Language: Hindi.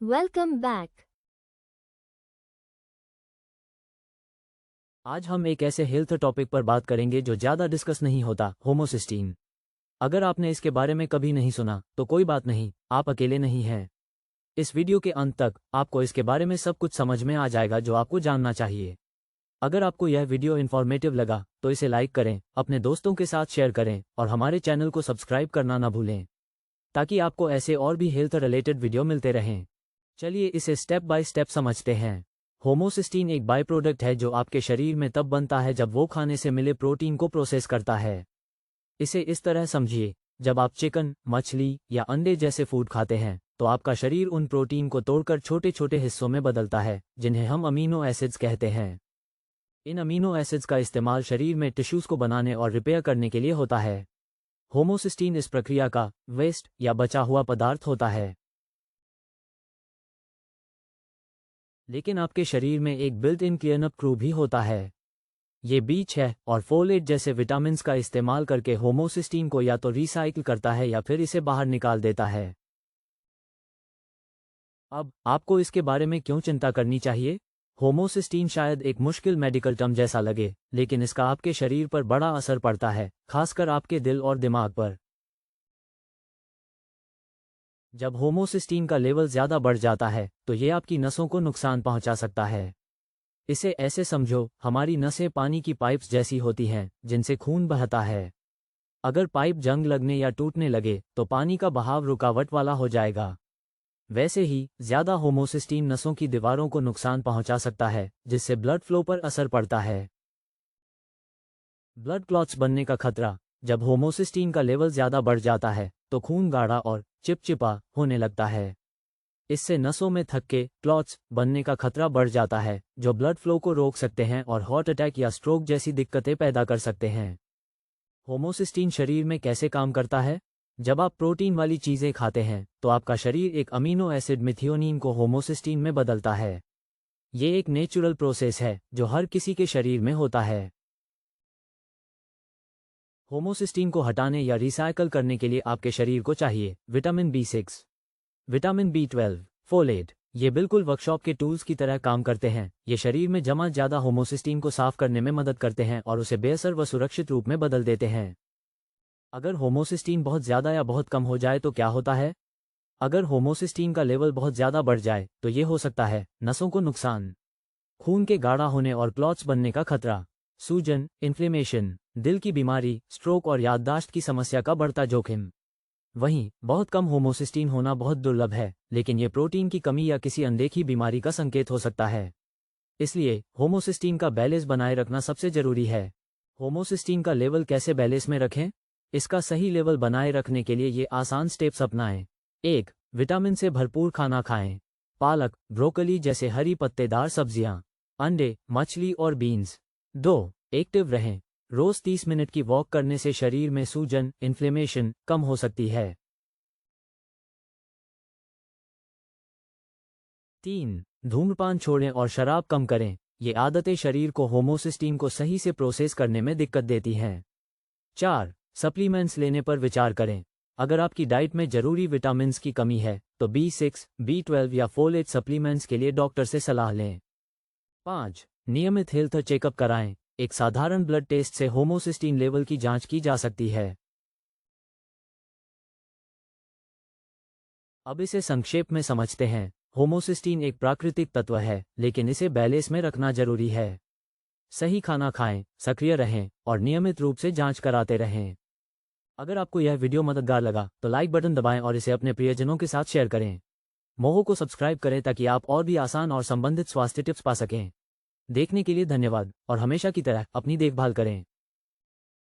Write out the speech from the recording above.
Welcome back. आज हम एक ऐसे हेल्थ टॉपिक पर बात करेंगे जो ज़्यादा डिस्कस नहीं होता, होमोसिस्टीन। अगर आपने इसके बारे में कभी नहीं सुना तो कोई बात नहीं, आप अकेले नहीं हैं। इस वीडियो के अंत तक आपको इसके बारे में सब कुछ समझ में आ जाएगा जो आपको जानना चाहिए। अगर आपको यह वीडियो इन्फॉर्मेटिव लगा तो इसे लाइक करें, अपने दोस्तों के साथ शेयर करें और हमारे चैनल को सब्सक्राइब करना ना भूलें, ताकि आपको ऐसे और भी हेल्थ रिलेटेड वीडियो मिलते रहें। चलिए इसे स्टेप बाय स्टेप समझते हैं। होमोसिस्टीन एक बाय प्रोडक्ट है जो आपके शरीर में तब बनता है जब वो खाने से मिले प्रोटीन को प्रोसेस करता है। इसे इस तरह समझिए, जब आप चिकन, मछली या अंडे जैसे फूड खाते हैं तो आपका शरीर उन प्रोटीन को तोड़कर छोटे छोटे हिस्सों में बदलता है, जिन्हें हम अमीनो एसिड्स कहते हैं। इन अमीनो एसिड्स का इस्तेमाल शरीर में टिश्यूज को बनाने और रिपेयर करने के लिए होता है। होमोसिस्टीन इस प्रक्रिया का वेस्ट या बचा हुआ पदार्थ होता है। लेकिन आपके शरीर में एक बिल्ट इन क्लीनअप क्रू भी होता है। ये B6 और फोलेट जैसे विटामिन्स का इस्तेमाल करके होमोसिस्टीन को या तो रिसाइकिल करता है या फिर इसे बाहर निकाल देता है। अब आपको इसके बारे में क्यों चिंता करनी चाहिए? होमोसिस्टीन शायद एक मुश्किल मेडिकल टर्म जैसा लगे, लेकिन इसका आपके शरीर पर बड़ा असर पड़ता है, खासकर आपके दिल और दिमाग पर। जब होमोसिस्टीन का लेवल ज़्यादा बढ़ जाता है तो ये आपकी नसों को नुकसान पहुंचा सकता है। इसे ऐसे समझो, हमारी नसें पानी की पाइप्स जैसी होती हैं जिनसे खून बहता है। अगर पाइप जंग लगने या टूटने लगे तो पानी का बहाव रुकावट वाला हो जाएगा। वैसे ही ज़्यादा होमोसिस्टीन नसों की दीवारों को नुकसान पहुंचा सकता है, जिससे ब्लड फ्लो पर असर पड़ता है। ब्लड क्लॉट्स बनने का खतरा। जब होमोसिस्टीन का लेवल ज़्यादा बढ़ जाता है तो खून गाढ़ा और चिपचिपा होने लगता है। इससे नसों में थक्के, क्लॉट्स बनने का खतरा बढ़ जाता है, जो ब्लड फ्लो को रोक सकते हैं और हार्ट अटैक या स्ट्रोक जैसी दिक्कतें पैदा कर सकते हैं। होमोसिस्टीन शरीर में कैसे काम करता है? जब आप प्रोटीन वाली चीज़ें खाते हैं तो आपका शरीर एक अमीनो एसिड मिथियोनीन को होमोसिस्टीन में बदलता है। ये एक नेचुरल प्रोसेस है जो हर किसी के शरीर में होता है। होमोसिस्टीन को हटाने या रिसाइकल करने के लिए आपके शरीर को चाहिए vitamin B6, vitamin B12, folate. ये बिल्कुल वर्कशॉप के टूल्स की तरह काम करते हैं। ये शरीर में जमा ज़्यादा होमोसिस्टीन को साफ करने में मदद करते हैं और उसे बेअसर व सुरक्षित रूप में बदल देते हैं। अगर होमोसिस्टीन बहुत ज़्यादा या बहुत कम हो जाए तो क्या होता है? अगर होमोसिस्टीन का लेवल बहुत ज़्यादा बढ़ जाए तो ये हो सकता है नसों को नुकसान, खून के गाढ़ा होने और क्लॉट्स बनने का खतरा, सूजन, इन्फ्लेमेशन, दिल की बीमारी, स्ट्रोक और याददाश्त की समस्या का बढ़ता जोखिम। वहीं बहुत कम होमोसिस्टीन होना बहुत दुर्लभ है, लेकिन ये प्रोटीन की कमी या किसी अनदेखी बीमारी का संकेत हो सकता है। इसलिए होमोसिस्टीन का बैलेंस बनाए रखना सबसे जरूरी है। होमोसिस्टीन का लेवल कैसे बैलेंस में रखें? इसका सही लेवल बनाए रखने के लिए ये आसान स्टेप्स अपनाएं। 1. विटामिन से भरपूर खाना खाएं। पालक, ब्रोकली जैसे हरी पत्तेदार सब्जियां, अंडे, मछली और बीन्स। 2. एक्टिव रहें। रोज 30 मिनट की वॉक करने से शरीर में सूजन, इन्फ्लेमेशन कम हो सकती है। 3. धूम्रपान छोड़ें और शराब कम करें। ये आदतें शरीर को होमोसिस्टीन को सही से प्रोसेस करने में दिक्कत देती हैं। 4. सप्लीमेंट्स लेने पर विचार करें। अगर आपकी डाइट में जरूरी विटामिन्स की कमी है तो B6, B12 या फोलेट सप्लीमेंट्स के लिए डॉक्टर से सलाह लें। 5. नियमित हेल्थ चेकअप कराएं। एक साधारण ब्लड टेस्ट से होमोसिस्टीन लेवल की जांच की जा सकती है। अब इसे संक्षेप में समझते हैं। होमोसिस्टीन एक प्राकृतिक तत्व है, लेकिन इसे बैलेंस में रखना जरूरी है। सही खाना खाएं, सक्रिय रहें और नियमित रूप से जांच कराते रहें। अगर आपको यह वीडियो मददगार लगा तो लाइक बटन दबाएं और इसे अपने प्रियजनों के साथ शेयर करें। मोहो को सब्सक्राइब करें ताकि आप और भी आसान और संबंधित स्वास्थ्य टिप्स पा सकें। देखने के लिए धन्यवाद और हमेशा की तरह अपनी देखभाल करें।